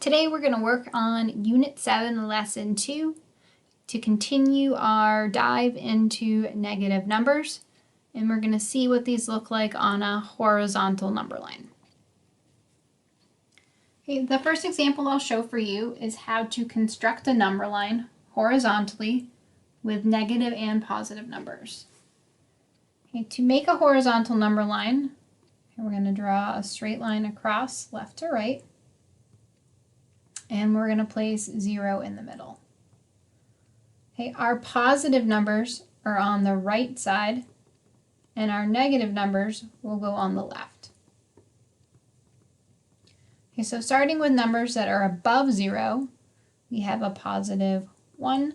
Today we're going to work on Unit 7, Lesson 2 to continue our dive into negative numbers, and we're going to see what these look like on a horizontal number line. Okay, the first example I'll show for you is how to construct a number line horizontally with negative and positive numbers. Okay, to make a horizontal number line, we're going to draw a straight line across left to right, and we're going to place 0 in the middle. Okay, our positive numbers are on the right side, and our negative numbers will go on the left. Okay, so starting with numbers that are above 0, we have a positive 1.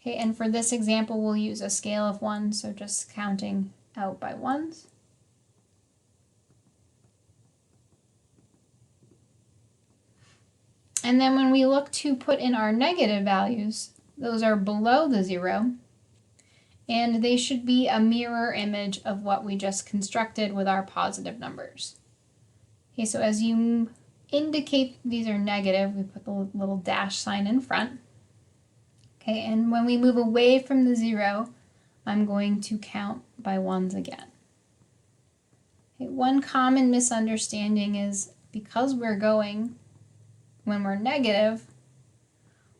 Okay, and for this example, we'll use a scale of 1, so just counting out by ones. And then when we look to put in our negative values, those are below the 0, and they should be a mirror image of what we just constructed with our positive numbers. Okay, so as you indicate these are negative, we put the little dash sign in front. Okay, and when we move away from the 0, I'm going to count by ones again. Okay, one common misunderstanding is because we're going, when we're negative,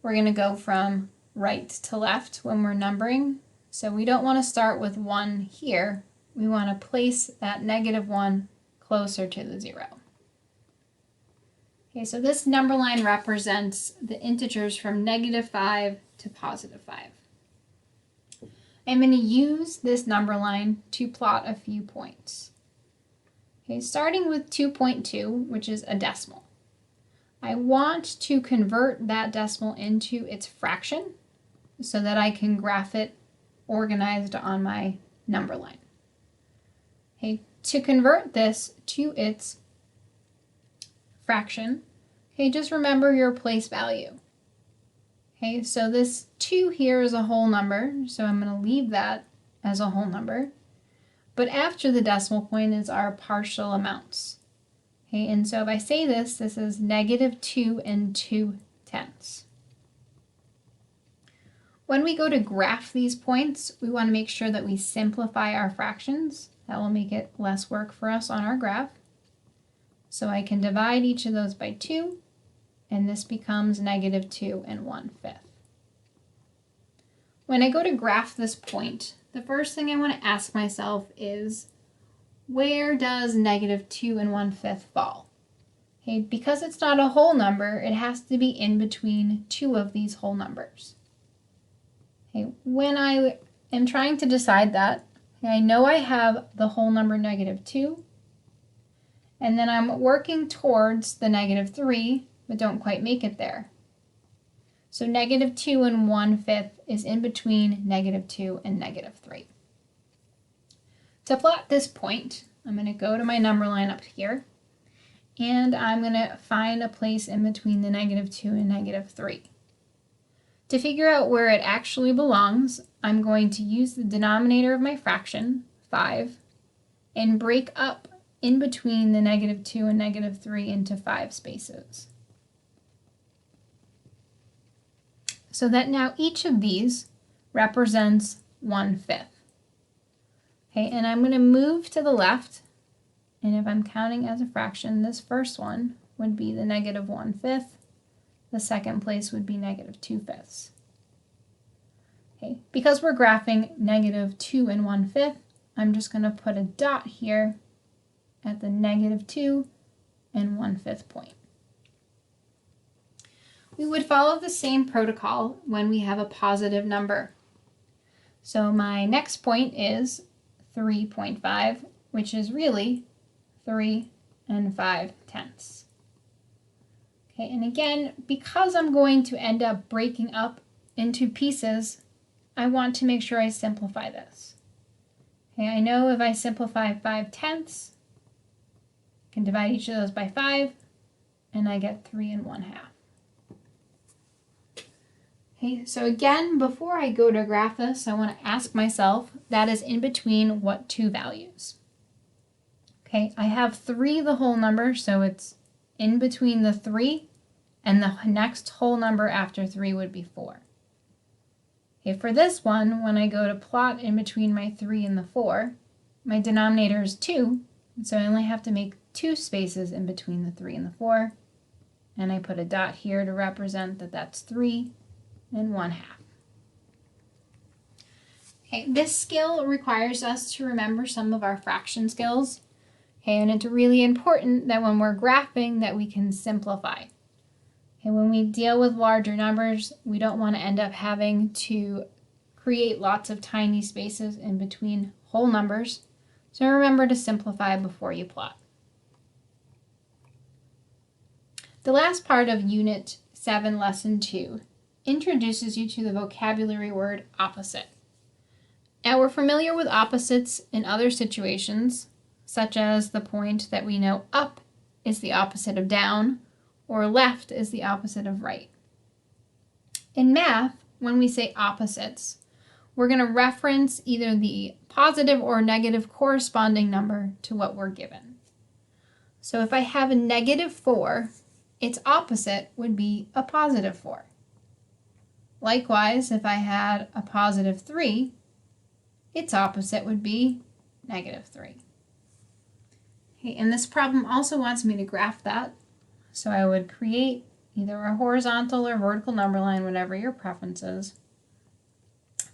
we're going to go from right to left when we're numbering. So we don't want to start with 1 here. We want to place that negative 1 closer to the 0. Okay, so this number line represents the integers from -5 to +5. I'm going to use this number line to plot a few points. Okay, starting with 2.2, which is a decimal. I want to convert that decimal into its fraction so that I can graph it organized on my number line. Okay, to convert this to its fraction, okay, just remember your place value. Okay, so this 2 here is a whole number, so I'm going to leave that as a whole number. But after the decimal point is our partial amounts. Okay, and so if I say this is -2 2/10. When we go to graph these points, we want to make sure that we simplify our fractions. That will make it less work for us on our graph. So I can divide each of those by 2, and this becomes -2 1/5. When I go to graph this point, the first thing I want to ask myself is, where does -2 1/5 fall? Okay, because it's not a whole number, it has to be in between 2 of these whole numbers. Okay, when I am trying to decide that, I know I have the whole number -2, and then I'm working towards the -3, but don't quite make it there. So -2 1/5 is in between -2 and -3. To plot this point, I'm going to go to my number line up here, and I'm going to find a place in between the -2 and -3. To figure out where it actually belongs, I'm going to use the denominator of my fraction, 5, and break up in between the -2 and -3 into 5 spaces. So that now each of these represents 1/5. Okay, and I'm going to move to the left, and if I'm counting as a fraction, this first one would be the -1/5. The second place would be -2/5. Okay, because we're graphing -2 1/5, I'm just going to put a dot here at the -2 1/5 point. We would follow the same protocol when we have a positive number. So my next point is 3.5, which is really 3 5/10. Okay, and again, because I'm going to end up breaking up into pieces, I want to make sure I simplify this. Okay, I know if I simplify 5/10, I can divide each of those by 5, and I get 3 1/2. Okay, so again, before I go to graph this, I want to ask myself, that is in between what 2 values? Okay, I have 3 the whole number, so it's in between the 3 and the next whole number after 3 would be 4. Okay, for this one, when I go to plot in between my 3 and the 4, my denominator is 2, and so I only have to make 2 spaces in between the 3 and the 4, and I put a dot here to represent that that's 3 and 1/2. Okay, this skill requires us to remember some of our fraction skills. Okay, and it's really important that when we're graphing that we can simplify. Okay, when we deal with larger numbers, we don't want to end up having to create lots of tiny spaces in between whole numbers. So remember to simplify before you plot. The last part of Unit 7, Lesson 2 introduces you to the vocabulary word opposite. Now we're familiar with opposites in other situations, such as the point that we know up is the opposite of down, or left is the opposite of right. In math, when we say opposites, we're going to reference either the positive or negative corresponding number to what we're given. So if I have a -4, its opposite would be a +4. Likewise, if I had a +3, its opposite would be -3. Okay, and this problem also wants me to graph that. So I would create either a horizontal or vertical number line, whatever your preference is.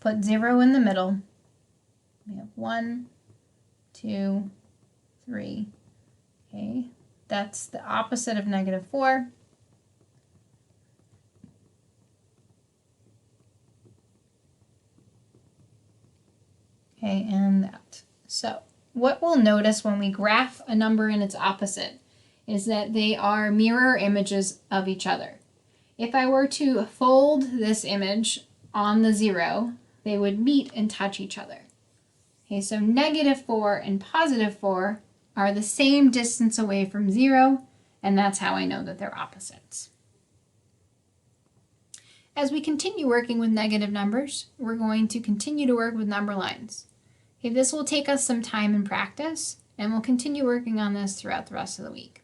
Put 0 in the middle. We have 1, 2, 3. Okay, that's the opposite of -4. Okay, and that. So what we'll notice when we graph a number and its opposite is that they are mirror images of each other. If I were to fold this image on the 0, they would meet and touch each other. Okay, so -4 and +4 are the same distance away from 0, and that's how I know that they're opposites. As we continue working with negative numbers, we're going to continue to work with number lines. Okay, this will take us some time and practice, and we'll continue working on this throughout the rest of the week.